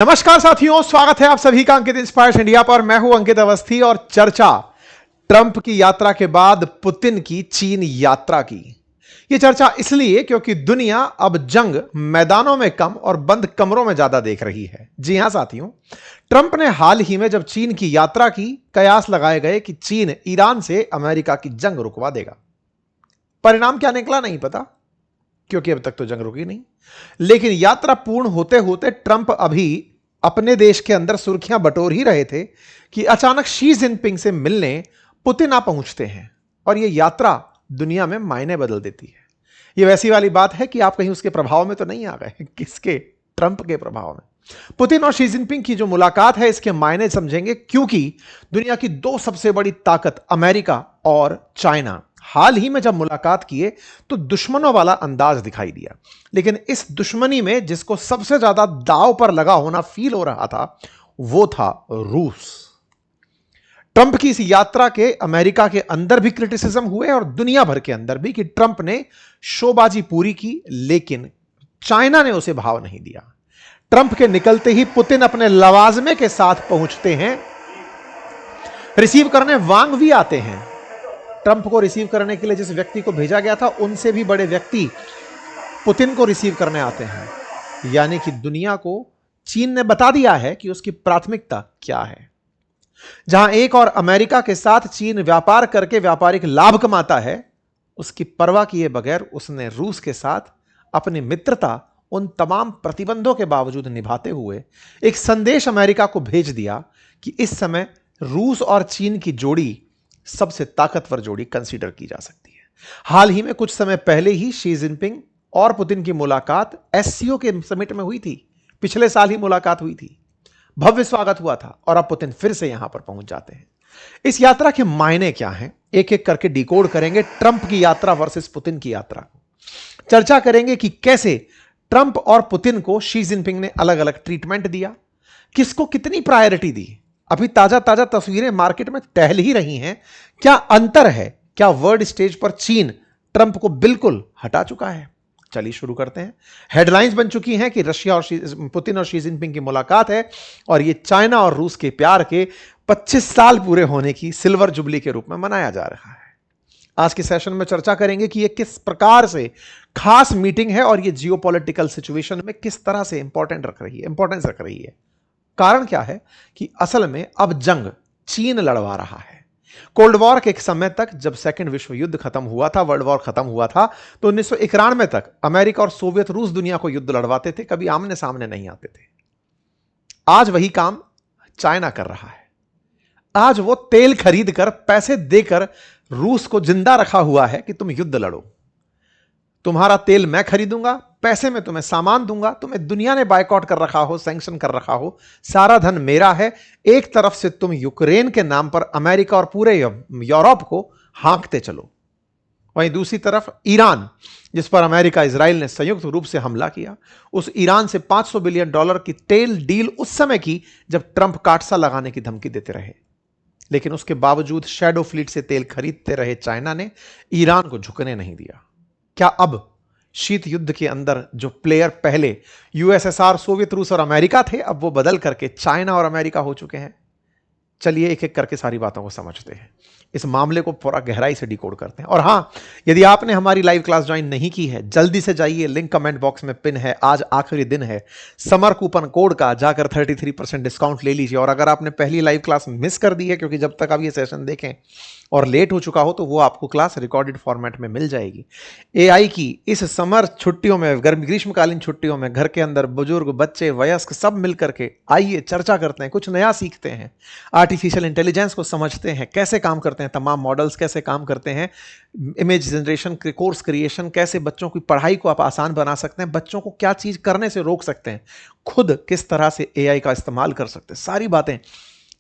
नमस्कार साथियों, स्वागत है आप सभी का अंकित इंस्पायर्स इंडिया पर। मैं हूं अंकित अवस्थी और चर्चा ट्रंप की यात्रा के बाद पुतिन की चीन यात्रा की। यह चर्चा इसलिए क्योंकि दुनिया अब जंग मैदानों में कम और बंद कमरों में ज्यादा देख रही है। जी हां साथियों, ट्रंप ने हाल ही में जब चीन की यात्रा की, कयास लगाए गए कि चीन ईरान से अमेरिका की जंग रुकवा देगा। परिणाम क्या निकला नहीं पता, क्योंकि अब तक तो जंग रुकी नहीं। लेकिन यात्रा पूर्ण होते होते ट्रंप अभी अपने देश के अंदर सुर्खियां बटोर ही रहे थे कि अचानक शी जिनपिंग से मिलने पुतिन आ पहुंचते हैं और यह यात्रा दुनिया में मायने बदल देती है। यह वैसी वाली बात है कि आप कहीं उसके प्रभाव में तो नहीं आ गए। किसके? ट्रंप के प्रभाव में। पुतिन और शी जिनपिंग की जो मुलाकात है, इसके मायने समझेंगे, क्योंकि दुनिया की दो सबसे बड़ी ताकत अमेरिका और चाइना हाल ही में जब मुलाकात किए तो दुश्मनों वाला अंदाज दिखाई दिया। लेकिन इस दुश्मनी में जिसको सबसे ज्यादा दांव पर लगा होना फील हो रहा था, वो था रूस। ट्रंप की इस यात्रा के अमेरिका के अंदर भी क्रिटिसिज्म हुए और दुनिया भर के अंदर भी कि ट्रंप ने शोबाजी पूरी की, लेकिन चाइना ने उसे भाव नहीं दिया। ट्रंप के निकलते ही पुतिन अपने लवाजमे के साथ पहुंचते हैं, रिसीव करने वांग भी आते हैं। ट्रंप को रिसीव करने के लिए जिस व्यक्ति को भेजा गया था, उनसे भी बड़े व्यक्ति पुतिन को रिसीव करने आते हैं। यानी कि दुनिया को चीन ने बता दिया है कि उसकी प्राथमिकता क्या है। जहां एक और अमेरिका के साथ चीन व्यापार करके व्यापारिक लाभ कमाता है, उसकी परवाह किए बगैर उसने रूस के साथ अपनी मित्रता उन तमाम प्रतिबंधों के बावजूद निभाते हुए एक संदेश अमेरिका को भेज दिया कि इस समय रूस और चीन की जोड़ी सबसे ताकतवर जोड़ी कंसीडर की जा सकती है। हाल ही में कुछ समय पहले ही शी जिनपिंग और पुतिन की मुलाकात एससीओ के समिट में हुई थी। पिछले साल ही मुलाकात हुई थी, भव्य स्वागत हुआ था और अब पुतिन फिर से यहां पर पहुंच जाते हैं। इस यात्रा के मायने क्या हैं, एक एक करके डिकोड करेंगे। ट्रंप की यात्रा वर्सेस पुतिन की यात्रा को चर्चा करेंगे कि कैसे ट्रंप और पुतिन को शी जिनपिंग ने अलग अलग ट्रीटमेंट दिया, किसको कितनी प्रायोरिटी दी। अभी ताजा ताजा तस्वीरें मार्केट में टहल ही रही हैं। क्या अंतर है? क्या वर्ल्ड स्टेज पर चीन ट्रंप को बिल्कुल हटा चुका है? चलिए शुरू करते हैं। हेडलाइंस बन चुकी हैं कि रशिया और पुतिन और शी जिनपिंग की मुलाकात है और यह चाइना और रूस के प्यार के 25 साल पूरे होने की सिल्वर जुबली के रूप में मनाया जा रहा है। आज के सेशन में चर्चा करेंगे कि यह किस प्रकार से खास मीटिंग है और यह जियोपॉलिटिकल सिचुएशन में किस तरह से इंपॉर्टेंस रख रही है। कारण क्या है कि असल में अब जंग चीन लड़वा रहा है। कोल्ड वॉर के एक समय तक, जब सेकंड विश्व युद्ध खत्म हुआ था, वर्ल्ड वॉर खत्म हुआ था, तो 1991 तक अमेरिका और सोवियत रूस दुनिया को युद्ध लड़वाते थे, कभी आमने सामने नहीं आते थे। आज वही काम चाइना कर रहा है। आज वो तेल खरीद कर, पैसे देकर रूस को जिंदा रखा हुआ है कि तुम युद्ध लड़ो। तुम्हारा तेल मैं खरीदूंगा, पैसे में तुम्हें सामान दूंगा। तुम्हें दुनिया ने बायकॉट कर रखा हो, सैंक्शन कर रखा हो, सारा धन मेरा है। एक तरफ से तुम यूक्रेन के नाम पर अमेरिका और पूरे यूरोप को हाँकते चलो, वहीं दूसरी तरफ ईरान, जिस पर अमेरिका इजराइल ने संयुक्त रूप से हमला किया, उस ईरान से $500 बिलियन की तेल डील उस समय की जब ट्रंप काटसा लगाने की धमकी देते रहे। लेकिन उसके बावजूद शैडो फ्लीट से तेल खरीदते रहे चाइना ने ईरान को झुकने नहीं दिया। क्या अब शीत युद्ध के अंदर जो प्लेयर पहले यूएसएसआर, सोवियत रूस और अमेरिका थे, अब वो बदल करके चाइना और अमेरिका हो चुके हैं? चलिए एक एक करके सारी बातों को समझते हैं, इस मामले को पूरा गहराई से डिकोड करते हैं। और हां, यदि आपने हमारी लाइव क्लास ज्वाइन नहीं की है, जल्दी से जाइए, लिंक कमेंट बॉक्स में पिन है। आज आखिरी दिन है समर कूपन कोड का, जाकर 33% डिस्काउंट ले लीजिए। और अगर आपने पहली लाइव क्लास मिस कर दी है, क्योंकि जब तक आप ये सेशन देखें और लेट हो चुका हो, तो वो आपको क्लास रिकॉर्डेड फॉर्मेट में मिल जाएगी। एआई की इस समर छुट्टियों में, ग्रीष्मकालीन छुट्टियों में, घर के अंदर बुजुर्ग, बच्चे, वयस्क सब मिल करके आइए चर्चा करते हैं, कुछ नया सीखते हैं, आर्टिफिशियल इंटेलिजेंस को समझते हैं, कैसे काम करते हैं, तमाम मॉडल्स कैसे काम करते हैं, इमेज जनरेशन, कोर्स क्रिएशन, कैसे बच्चों की पढ़ाई को आप आसान बना सकते हैं, बच्चों को क्या चीज करने से रोक सकते हैं, खुद किस तरह से एआई का इस्तेमाल कर सकते हैं, सारी बातें।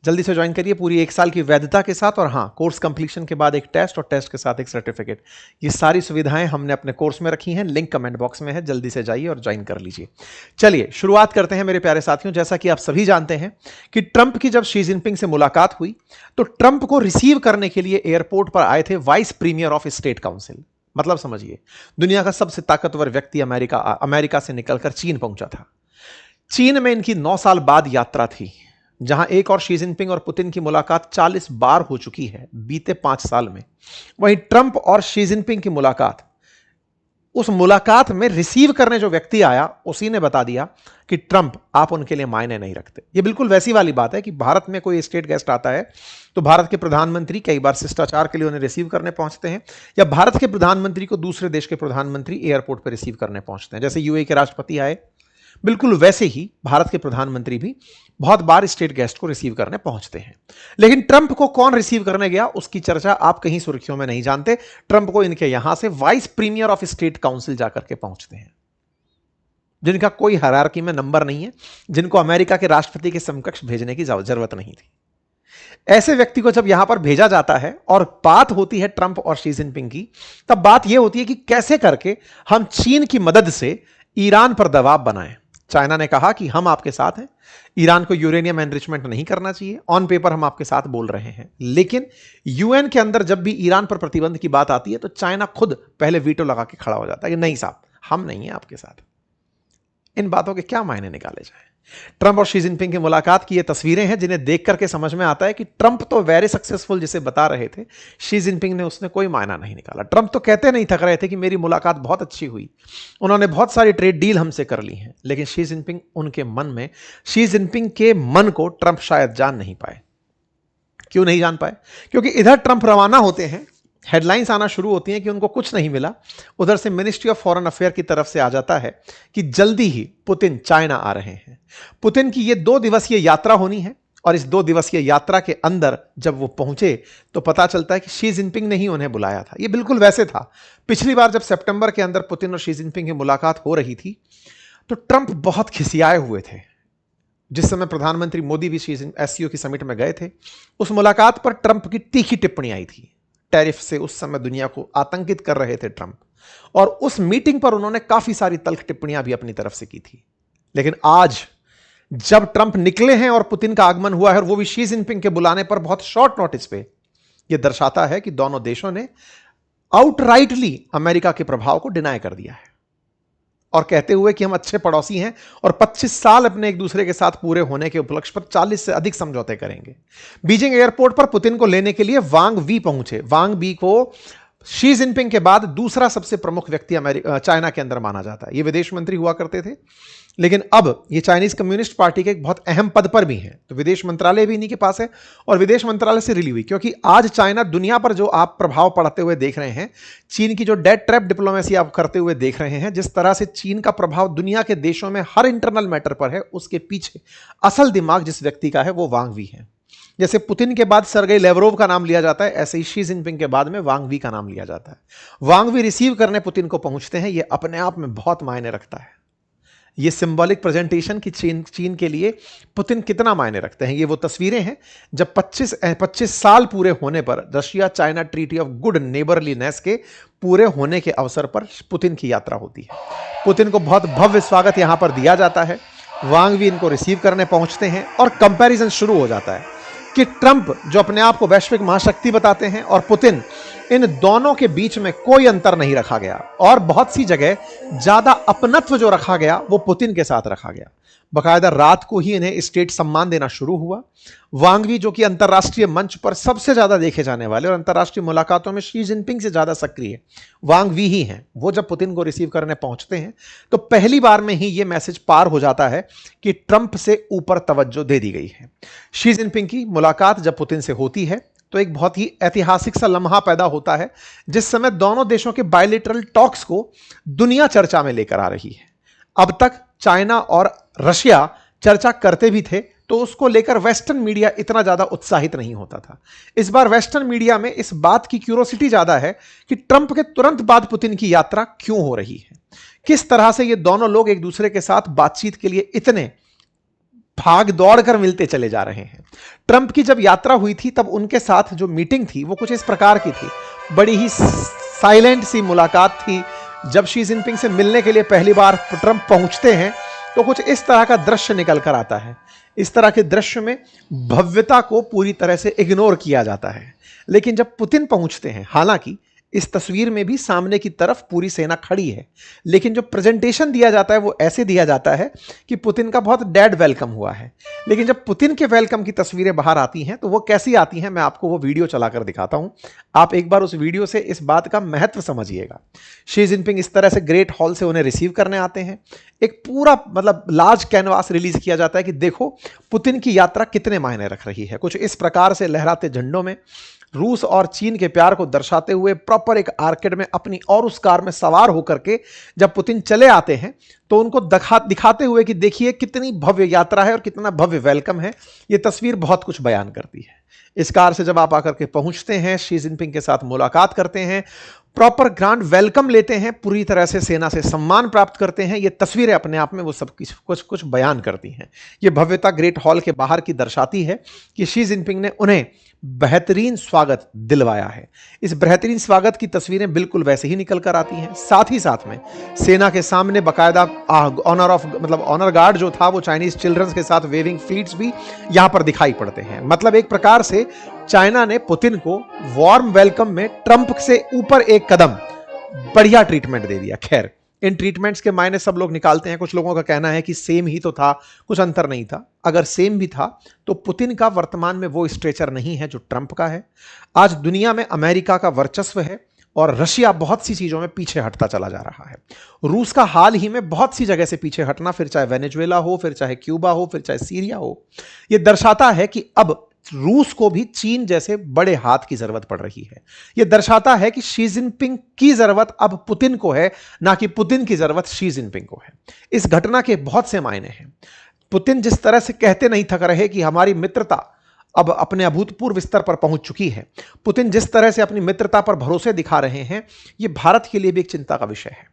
जल्दी से ज्वाइन करिए, पूरी 1 साल की वैधता के साथ। और हाँ, कोर्स कंप्लीशन के बाद एक टेस्ट और टेस्ट के साथ एक सर्टिफिकेट, ये सारी सुविधाएं हमने अपने कोर्स में रखी हैं। लिंक कमेंट बॉक्स में है, जल्दी से जाइए और ज्वाइन कर लीजिए। चलिए शुरुआत करते हैं मेरे प्यारे साथियों। जैसा कि आप सभी जानते हैं कि ट्रंप की जब शी जिनपिंग से मुलाकात हुई, तो ट्रंप को रिसीव करने के लिए एयरपोर्ट पर आए थे vice premier of state council. मतलब समझिए, दुनिया का सबसे ताकतवर व्यक्ति अमेरिका से निकलकर चीन पहुंचा था। चीन में इनकी 9 साल बाद यात्रा थी, जहां एक और शी जिनपिंग और पुतिन की मुलाकात 40 बार हो चुकी है बीते 5 साल में। वहीं ट्रंप और शी जिनपिंग की मुलाकात, उस मुलाकात में रिसीव करने जो व्यक्ति आया उसी ने बता दिया कि ट्रंप आप उनके लिए मायने नहीं रखते। यह बिल्कुल वैसी वाली बात है कि भारत में कोई स्टेट गेस्ट आता है तो भारत के प्रधानमंत्री कई बार शिष्टाचार के लिए उन्हें रिसीव करने पहुंचते हैं, या भारत के प्रधानमंत्री को दूसरे देश के प्रधानमंत्री एयरपोर्ट पर रिसीव करने पहुंचते हैं। जैसे यूएई के राष्ट्रपति आए, बिल्कुल वैसे ही भारत के प्रधानमंत्री भी बहुत बार स्टेट गेस्ट को रिसीव करने पहुंचते हैं। लेकिन ट्रंप को कौन रिसीव करने गया उसकी चर्चा आप कहीं सुर्खियों में नहीं जानते। ट्रंप को इनके यहां से vice premier of state council जाकर के पहुंचते हैं, जिनका कोई हायरार्की में नंबर नहीं है, जिनको अमेरिका के राष्ट्रपति के समकक्ष भेजने की जरूरत नहीं थी। ऐसे व्यक्ति को जब यहां पर भेजा जाता है और बात होती है ट्रंप और शी जिनपिंग की, तब बात यह होती है कि कैसे करके हम चीन की मदद से ईरान पर दबाव बनाएं। चाइना ने कहा कि हम आपके साथ हैं, ईरान को यूरेनियम एनरिचमेंट नहीं करना चाहिए, ऑन पेपर हम आपके साथ बोल रहे हैं। लेकिन यूएन के अंदर जब भी ईरान पर प्रतिबंध की बात आती है तो चाइना खुद पहले वीटो लगा के खड़ा हो जाता है कि नहीं साहब, हम नहीं हैं आपके साथ। इन बातों के क्या मायने निकाले जाए? ट्रंप और शी जिनपिंग की मुलाकात की ये तस्वीरें हैं जिन्हें देख करके समझ में आता है कि ट्रंप तो वेरी सक्सेसफुल जिसे बता रहे थे, शी जिनपिंग ने उसने कोई मायना नहीं निकाला। ट्रंप तो कहते नहीं थक रहे थे कि मेरी मुलाकात बहुत अच्छी हुई, उन्होंने बहुत सारी ट्रेड डील हमसे कर ली हैं, लेकिन शी जिनपिंग उनके मन में, शी जिनपिंग के मन को ट्रंप शायद जान नहीं पाए। क्यों नहीं जान पाए? क्योंकि इधर ट्रंप रवाना होते हैं, हेडलाइंस आना शुरू होती हैं कि उनको कुछ नहीं मिला, उधर से मिनिस्ट्री ऑफ फॉरेन अफेयर की तरफ से आ जाता है कि जल्दी ही पुतिन चाइना आ रहे हैं। पुतिन की यह 2 दिवसीय यात्रा होनी है और इस 2 दिवसीय यात्रा के अंदर जब वो पहुंचे तो पता चलता है कि शी जिनपिंग ने ही उन्हें बुलाया था। यह बिल्कुल वैसे था, पिछली बार जब सितंबर के अंदर पुतिन और शी जिनपिंग की मुलाकात हो रही थी तो ट्रंप बहुत खिसियाए हुए थे। जिस समय प्रधानमंत्री मोदी भी एससीओ की समिट में गए थे, उस मुलाकात पर ट्रंप की तीखी टिप्पणी आई थी। टैरिफ से उस समय दुनिया को आतंकित कर रहे थे ट्रंप, और उस मीटिंग पर उन्होंने काफी सारी तल्ख टिप्पणियां भी अपनी तरफ से की थी। लेकिन आज जब ट्रंप निकले हैं और पुतिन का आगमन हुआ है, और वो भी शी जिनपिंग के बुलाने पर बहुत शॉर्ट नोटिस पे, यह दर्शाता है कि दोनों देशों ने आउटराइटली अमेरिका के प्रभाव को डिनाई कर दिया है और कहते हुए कि हम अच्छे पड़ोसी हैं और 25 साल अपने एक दूसरे के साथ पूरे होने के उपलक्ष्य पर 40 से अधिक समझौते करेंगे। बीजिंग एयरपोर्ट पर पुतिन को लेने के लिए वांग वी पहुंचे। वांग वी को शी जिनपिंग के बाद दूसरा सबसे प्रमुख व्यक्ति चाइना के अंदर माना जाता है। ये विदेश मंत्री हुआ करते थे, लेकिन अब ये चाइनीज कम्युनिस्ट पार्टी के एक बहुत अहम पद पर भी हैं। तो विदेश मंत्रालय भी इन्हीं के पास है और विदेश मंत्रालय से रिली हुई, क्योंकि आज चाइना दुनिया पर जो आप प्रभाव पड़ते हुए देख रहे हैं, चीन की जो डेड ट्रैप डिप्लोमेसी आप करते हुए देख रहे हैं, जिस तरह से चीन का प्रभाव दुनिया के देशों में हर इंटरनल मैटर पर है, उसके पीछे असल दिमाग जिस व्यक्ति का है वो वांग वी है। जैसे पुतिन के बाद सर्गेई लेवरोव का नाम लिया जाता है, ऐसे ही शी जिनपिंग के बाद में वांग वी का नाम लिया जाता है। वांग वी रिसीव करने पुतिन को पहुंचते हैं, यह अपने आप में बहुत मायने रखता है। ये सिंबॉलिक प्रेजेंटेशन की चीन के लिए पुतिन कितना मायने रखते हैं। ये वो तस्वीरें हैं जब 25 साल पूरे होने पर Russia China treaty of good neighbourliness के पूरे होने के अवसर पर पुतिन की यात्रा होती है। पुतिन को बहुत भव्य स्वागत यहां पर दिया जाता है। वांग वी इनको रिसीव करने पहुंचते हैं और कंपैरिजन शुरू हो जाता है कि ट्रंप जो अपने आप को वैश्विक महाशक्ति बताते हैं और पुतिन, इन दोनों के बीच में कोई अंतर नहीं रखा गया और बहुत सी जगह ज्यादा अपनत्व जो रखा गया वो पुतिन के साथ रखा गया। बकायदा रात को ही इन्हें स्टेट सम्मान देना शुरू हुआ। वांग वी जो कि अंतर्राष्ट्रीय मंच पर सबसे ज्यादा देखे जाने वाले और अंतर्राष्ट्रीय मुलाकातों में शी जिनपिंग से ज्यादा सक्रिय वांग वी ही हैं, वो जब पुतिन को रिसीव करने पहुंचते हैं तो पहली बार में ही ये मैसेज पार हो जाता है कि ट्रंप से ऊपर तवज्जो दे दी गई है। शी जिनपिंग की मुलाकात जब पुतिन से होती है तो एक बहुत ही ऐतिहासिक सा लम्हा पैदा होता है, जिस समय दोनों देशों के बायलैटरल टॉक्स को दुनिया चर्चा में लेकर आ रही है। अब तक चाइना और रशिया चर्चा करते भी थे तो उसको लेकर वेस्टर्न मीडिया इतना ज्यादा उत्साहित नहीं होता था। इस बार वेस्टर्न मीडिया में इस बात की क्यूरोसिटी ज्यादा है कि ट्रंप के तुरंत बाद पुतिन की यात्रा क्यों हो रही है, किस तरह से ये दोनों लोग एक दूसरे के साथ बातचीत के लिए इतने भाग दौड़ कर मिलते चले जा रहे हैं। ट्रंप की जब यात्रा हुई थी तब उनके साथ जो मीटिंग थी वो कुछ इस प्रकार की थी, बड़ी ही साइलेंट सी मुलाकात थी। जब शी जिनपिंग से मिलने के लिए पहली बार ट्रंप पहुंचते हैं तो कुछ इस तरह का दृश्य निकल कर आता है। इस तरह के दृश्य में भव्यता को पूरी तरह से इग्नोर किया जाता है। लेकिन जब पुतिन पहुंचते हैं, हालांकि इस तस्वीर में भी सामने की तरफ पूरी सेना खड़ी है, लेकिन जो प्रेजेंटेशन दिया जाता है वो ऐसे दिया जाता है कि पुतिन का बहुत डेड वेलकम हुआ है। लेकिन जब पुतिन के वेलकम की तस्वीरें बाहर आती हैं तो वो कैसी आती हैं, मैं आपको वो वीडियो चलाकर दिखाता हूं। आप एक बार उस वीडियो से इस बात का महत्व समझिएगा। शी जिनपिंग इस तरह से ग्रेट हॉल से उन्हें रिसीव करने आते हैं। एक पूरा मतलब लार्ज कैनवास रिलीज किया जाता है कि देखो पुतिन की यात्रा कितने मायने रख रही है। कुछ इस प्रकार से लहराते झंडों में रूस और चीन के प्यार को दर्शाते हुए प्रॉपर एक आर्केड में अपनी और उस कार में सवार होकर के जब पुतिन चले आते हैं तो उनको दिखाते हुए कि देखिए कितनी भव्य यात्रा है और कितना भव्य वेलकम है। ये तस्वीर बहुत कुछ बयान करती है। इस कार से जब आप आकर के पहुंचते हैं, शी जिनपिंग के साथ मुलाकात करते हैं, प्रॉपर ग्रांड वेलकम लेते हैं, पूरी तरह से सेना से सम्मान प्राप्त करते हैं, ये तस्वीरें अपने आप में वो सब कुछ बयान करती हैं। ये भव्यता ग्रेट हॉल के बाहर की दर्शाती है कि शी जिनपिंग ने उन्हें बेहतरीन स्वागत दिलवाया है। इस बेहतरीन स्वागत की तस्वीरें बिल्कुल वैसे ही निकल कर आती हैं। साथ ही साथ में सेना के सामने बाकायदा ऑनर गार्ड जो था वो चाइनीज चिल्ड्रंस के साथ वेविंग फ्लीट्स भी यहां पर दिखाई पड़ते हैं। मतलब एक प्रकार से चाइना ने पुतिन को वार्म वेलकम में ट्रंप से ऊपर एक कदम बढ़िया ट्रीटमेंट दे दिया। खैर, इन ट्रीटमेंट्स के मायने सब लोग निकालते हैं। कुछ लोगों का कहना है कि सेम ही तो था, कुछ अंतर नहीं था। अगर सेम भी था तो पुतिन का वर्तमान में वो स्ट्रेचर नहीं है जो ट्रंप का है। आज दुनिया में अमेरिका का वर्चस्व है और रशिया बहुत सी चीजों में पीछे हटता चला जा रहा है। रूस का हाल ही में बहुत सी जगह से पीछे हटना, फिर चाहे वेनेजुएला हो, फिर चाहे क्यूबा हो, फिर चाहे सीरिया हो, यह दर्शाता है कि अब रूस को भी चीन जैसे बड़े हाथ की जरूरत पड़ रही है। यह दर्शाता है कि शी जिनपिंग की जरूरत अब पुतिन को है, ना कि पुतिन की जरूरत शी जिनपिंग को है। इस घटना के बहुत से मायने हैं। पुतिन जिस तरह से कहते नहीं थक रहे कि हमारी मित्रता अब अपने अभूतपूर्व स्तर पर पहुंच चुकी है, पुतिन जिस तरह से अपनी मित्रता पर भरोसे दिखा रहे हैं, यह भारत के लिए भी एक चिंता का विषय है।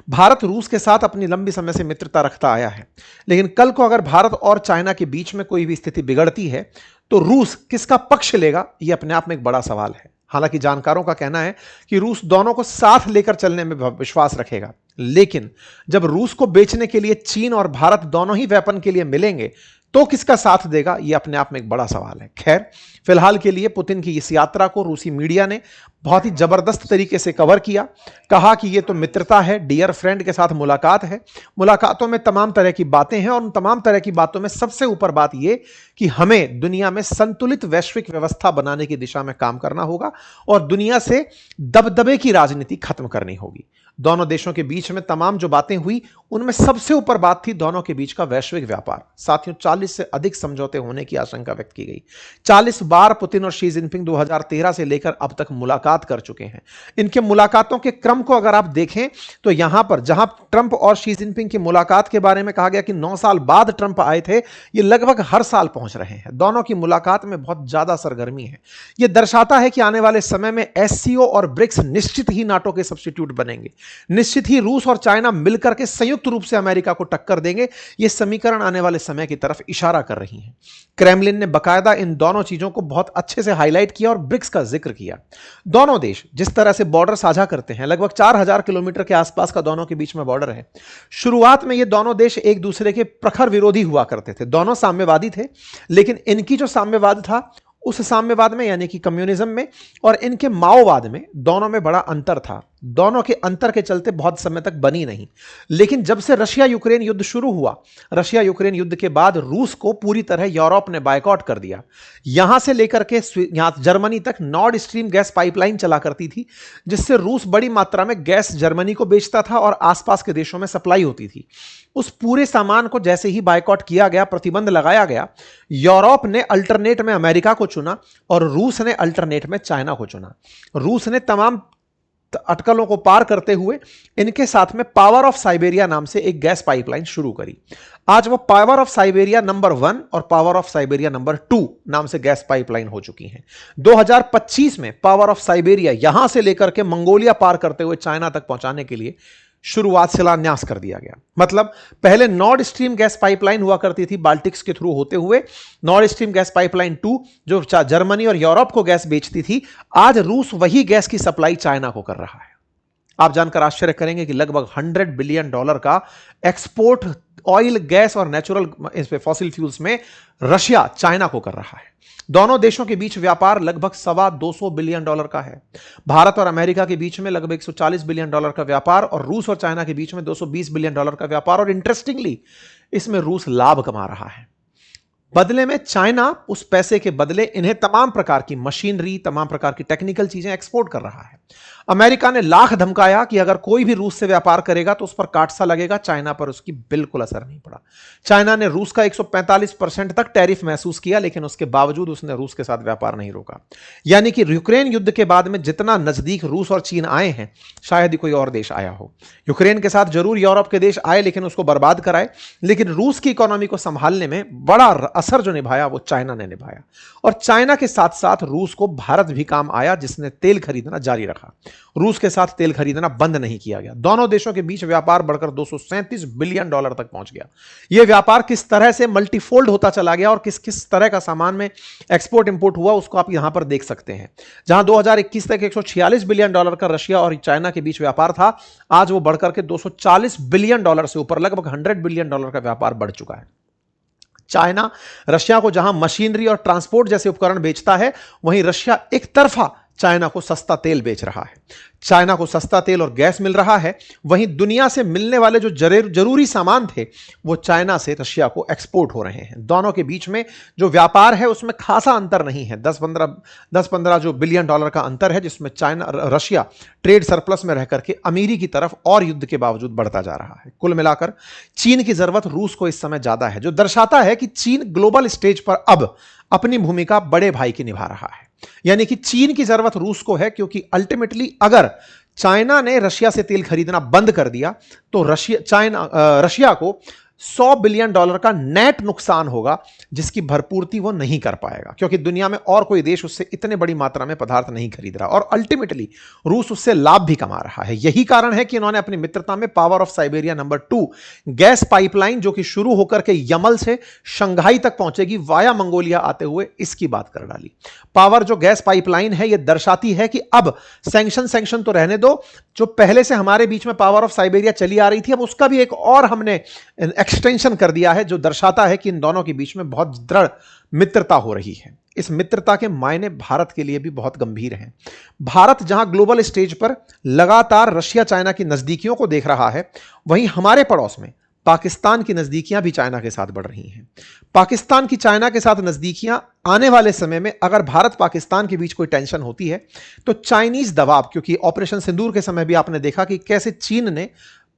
भारत रूस के साथ अपनी लंबी समय से मित्रता रखता आया है, लेकिन कल को अगर भारत और चाइना के बीच में कोई भी स्थिति बिगड़ती है तो रूस किसका पक्ष लेगा, यह अपने आप में एक बड़ा सवाल है। हालांकि जानकारों का कहना है कि रूस दोनों को साथ लेकर चलने में विश्वास रखेगा, लेकिन जब रूस को बेचने के लिए चीन और भारत दोनों ही वेपन के लिए मिलेंगे तो किसका साथ देगा, यह अपने आप में एक बड़ा सवाल है। खैर, फिलहाल के लिए पुतिन की इस यात्रा को रूसी मीडिया ने बहुत ही जबरदस्त तरीके से कवर किया। कहा कि यह तो मित्रता है, डियर फ्रेंड के साथ मुलाकात है। मुलाकातों में तमाम तरह की बातें हैं और उन तमाम तरह की बातों में सबसे ऊपर बात यह कि हमें दुनिया में संतुलित वैश्विक व्यवस्था बनाने की दिशा में काम करना होगा और दुनिया से दबदबे की राजनीति खत्म करनी होगी। दोनों देशों के बीच में तमाम जो बातें हुई उनमें सबसे ऊपर बात थी दोनों के बीच का वैश्विक व्यापार। साथियों, 40 से अधिक समझौते होने की आशंका व्यक्त की गई। 40 बार पुतिन और शी जिनपिंग 2013 से लेकर अब तक मुलाकात कर चुके हैं। इनके मुलाकातों के क्रम को अगर आप देखें तो यहां पर जहां ट्रंप और शी जिनपिंग की मुलाकात के बारे में कहा गया कि 9 साल बाद ट्रंप आए थे, ये लगभग हर साल पहुंच रहे हैं। दोनों की मुलाकात में बहुत ज्यादा सरगर्मी है। यह दर्शाता है कि आने वाले समय में एससीओ और ब्रिक्स निश्चित ही नाटो के सब्स्टिट्यूट बनेंगे। निश्चित ही रूस और चाइना मिलकर के संयुक्त रूप से अमेरिका को टक्कर देंगे। यह समीकरण आने वाले समय की तरफ इशारा कर रही है। क्रेमलिन ने बकायदा इन दोनों चीजों को बहुत अच्छे से हाईलाइट किया और ब्रिक्स का जिक्र किया। दोनों देश जिस तरह से बॉर्डर साझा करते हैं, लगभग 4000 किलोमीटर के आसपास का दोनों के बीच में बॉर्डर है। शुरुआत में ये दोनों देश एक दूसरे के प्रखर विरोधी हुआ करते थे। दोनों साम्यवादी थे, लेकिन इनकी जो साम्यवाद था उस साम्यवाद में यानी कि कम्युनिज्म में और इनके माओवाद में दोनों में बड़ा अंतर था। दोनों के अंतर के चलते बहुत समय तक बनी नहीं। लेकिन जब से रशिया यूक्रेन युद्ध शुरू हुआ, रशिया यूक्रेन युद्ध के बाद रूस को पूरी तरह यूरोप ने बायकॉट कर दिया। यहां से लेकर के यहां जर्मनी तक नॉर्ड स्ट्रीम गैस पाइपलाइन चला करती थी, जिससे रूस बड़ी मात्रा में गैस जर्मनी को बेचता था और आसपास के देशों में सप्लाई होती थी। उस पूरे सामान को जैसे ही बायकॉट किया गया, प्रतिबंध लगाया गया, यूरोप ने अल्टरनेट में अमेरिका को चुना और रूस ने अल्टरनेट में चाइना को चुना। रूस ने तमाम अटकलों को पार करते हुए इनके साथ में पावर ऑफ साइबेरिया नाम से एक गैस पाइपलाइन शुरू करी। आज वो पावर ऑफ साइबेरिया नंबर 1 और पावर ऑफ साइबेरिया नंबर 2 नाम से गैस पाइपलाइन हो चुकी हैं। 2025 में पावर ऑफ साइबेरिया यहां से लेकर के मंगोलिया पार करते हुए चाइना तक पहुंचाने के लिए शुरुआत शिलान्यास कर दिया गया। मतलब पहले नॉर्ड स्ट्रीम गैस पाइपलाइन हुआ करती थी बाल्टिक्स के थ्रू होते हुए, नॉर्ड स्ट्रीम गैस पाइपलाइन 2 जो जर्मनी और यूरोप को गैस बेचती थी, आज रूस वही गैस की सप्लाई चाइना को कर रहा है। आप जानकर आश्चर्य करेंगे कि लगभग $100 बिलियन का एक्सपोर्ट ऑयल, गैस और नेचुरल इस पे फॉसिल फ्यूल्स में रशिया चाइना को कर रहा है। दोनों देशों के बीच व्यापार लगभग $250 बिलियन का है। भारत और अमेरिका के बीच में लगभग $140 बिलियन का व्यापार और रूस और चाइना के बीच में $220 बिलियन का व्यापार। और इंटरेस्टिंगली इसमें रूस लाभ कमा रहा है। बदले में चाइना उस पैसे के बदले इन्हें तमाम प्रकार की मशीनरी, तमाम प्रकार की टेक्निकल चीजें एक्सपोर्ट कर रहा है। अमेरिका ने लाख धमकाया कि अगर कोई भी रूस से व्यापार करेगा तो उस पर काटसा लगेगा। चाइना पर उसकी बिल्कुल असर नहीं पड़ा। चाइना ने रूस का 145% तक टैरिफ महसूस किया, लेकिन उसके बावजूद उसने रूस के साथ व्यापार नहीं रोका। यानी कि यूक्रेन युद्ध के बाद में जितना नजदीक रूस और चीन आए हैं, शायद ही कोई और देश आया हो। यूक्रेन के साथ जरूर यूरोप के देश आए, लेकिन उसको बर्बाद कराए। लेकिन रूस की इकोनॉमी को संभालने में बड़ा असर जो निभाया वो चाइना ने निभाया। और चाइना के साथ साथ रूस को भारत भी काम आया, जिसने तेल खरीदना जारी रखा। रूस के साथ तेल खरीदना बंद नहीं किया गया। दोनों देशों के बीच व्यापार बढ़कर $237 बिलियन तक पहुंच गया। यह व्यापार किस तरह से मल्टीफोल्ड होता चला गया और किस किस तरह का सामान में एक्सपोर्ट इंपोर्ट हुआ, उसको आप यहां पर देख सकते हैं। जहां 2021 तक $146 बिलियन का रशिया और चाइना के बीच व्यापार था, आज वो बढ़कर के $240 बिलियन से ऊपर लगभग $100 बिलियन का व्यापार बढ़ चुका है। चाइना रशिया को जहां मशीनरी और ट्रांसपोर्ट जैसे उपकरण बेचता है, वहीं रशिया एक तरफा चाइना को सस्ता तेल बेच रहा है। चाइना को सस्ता तेल और गैस मिल रहा है, वहीं दुनिया से मिलने वाले जो जरूरी सामान थे वो चाइना से रशिया को एक्सपोर्ट हो रहे हैं। दोनों के बीच में जो व्यापार है उसमें खासा अंतर नहीं है। 10-15 जो बिलियन डॉलर का अंतर है, जिसमें रशिया ट्रेड सरप्लस में रह करके अमीरी की तरफ और युद्ध के बावजूद बढ़ता जा रहा है। कुल मिलाकर चीन की जरूरत रूस को इस समय ज्यादा है, जो दर्शाता है कि चीन ग्लोबल स्टेज पर अब अपनी भूमिका बड़े भाई की निभा रहा है। यानी कि चीन की जरूरत रूस को है, क्योंकि अल्टीमेटली अगर चाइना ने रशिया से तेल खरीदना बंद कर दिया तो रशिया को $100 बिलियन का नेट नुकसान होगा, जिसकी भरपूर्ति वो नहीं कर पाएगा, क्योंकि दुनिया में और कोई देश उससे इतने बड़ी मात्रा में पदार्थ नहीं खरीद रहा और अल्टीमेटली रूस उससे लाभ भी कमा रहा है। यही कारण है कि इन्होंने अपनी मित्रता में power of Siberia number 2 gas pipeline, जो कि शुरू होकर के यमल से शंघाई तक पहुंचेगी वाया मंगोलिया आते हुए, इसकी बात कर डाली। पावर जो गैस पाइपलाइन है, यह दर्शाती है कि अब सैंक्शन तो रहने दो, जो पहले से हमारे बीच में पावर ऑफ साइबेरिया चली आ रही थी, अब उसका भी एक और हमने एक्सटेंशन कर दिया है, जो दर्शाता है कि इन दोनों के बीच में बहुत दृढ़ मित्रता हो रही है। इस मित्रता के मायने भारत के लिए भी बहुत गंभीर हैं। भारत जहां ग्लोबल स्टेज पर लगातार रशिया चाइना की नजदीकियों को देख रहा है, वहीं हमारे पड़ोस में पाकिस्तान की नजदीकियां भी चाइना के साथ बढ़ रही हैं। पाकिस्तान की चाइना के साथ नजदीकियां आने वाले समय में अगर भारत पाकिस्तान के बीच कोई टेंशन होती है तो चाइनीज दबाव, क्योंकि ऑपरेशन सिंदूर के समय भी आपने देखा कि कैसे चीन ने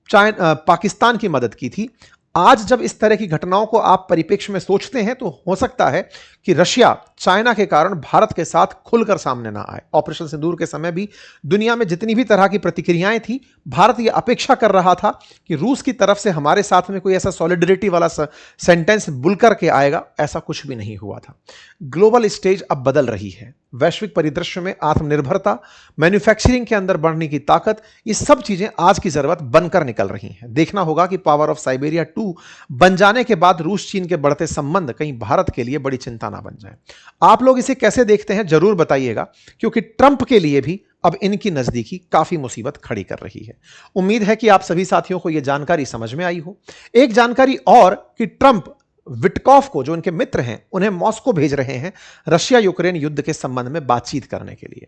पाकिस्तान की मदद की थी। आज जब इस तरह की घटनाओं को आप परिप्रेक्ष्य में सोचते हैं तो हो सकता है कि रशिया चाइना के कारण भारत के साथ खुलकर सामने ना आए। ऑपरेशन सिंदूर के समय भी दुनिया में जितनी भी तरह की प्रतिक्रियाएं थी, भारत यह अपेक्षा कर रहा था कि रूस की तरफ से हमारे साथ में कोई ऐसा सॉलिडरिटी वाला सेंटेंस बुल करके आएगा। ऐसा कुछ भी नहीं हुआ था। ग्लोबल स्टेज अब बदल रही है। वैश्विक परिदृश्य में आत्मनिर्भरता, मैन्युफैक्चरिंग के अंदर बढ़ने की ताकत, ये सब चीजें आज की जरूरत बनकर निकल रही हैं। देखना होगा कि पावर ऑफ साइबेरिया 2 बन जाने के बाद रूस चीन के बढ़ते संबंध कहीं भारत के लिए बड़ी चिंता ना बन जाए। आप लोग इसे कैसे देखते हैं जरूर बताइएगा, क्योंकि ट्रंप के लिए भी अब इनकी नजदीकी काफी मुसीबत खड़ी कर रही है। उम्मीद है कि आप सभी साथियों को यह जानकारी समझ में आई हो। एक जानकारी और कि ट्रंप विटकॉफ को, जो उनके मित्र हैं, उन्हें मॉस्को भेज रहे हैं रशिया यूक्रेन युद्ध के संबंध में बातचीत करने के लिए।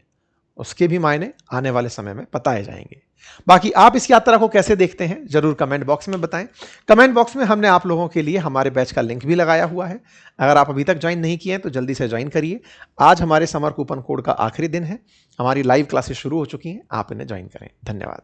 उसके भी मायने आने वाले समय में बताए जाएंगे। बाकी आप इस यात्रा को कैसे देखते हैं जरूर कमेंट बॉक्स में बताएं। कमेंट बॉक्स में हमने आप लोगों के लिए हमारे बैच का लिंक भी लगाया हुआ है। अगर आप अभी तक ज्वाइन नहीं किए हैं तो जल्दी से ज्वाइन करिए। आज हमारे समर कूपन कोड का आखिरी दिन है। हमारी लाइव क्लासेस शुरू हो चुकी हैं, आप इन्हें ज्वाइन करें। धन्यवाद।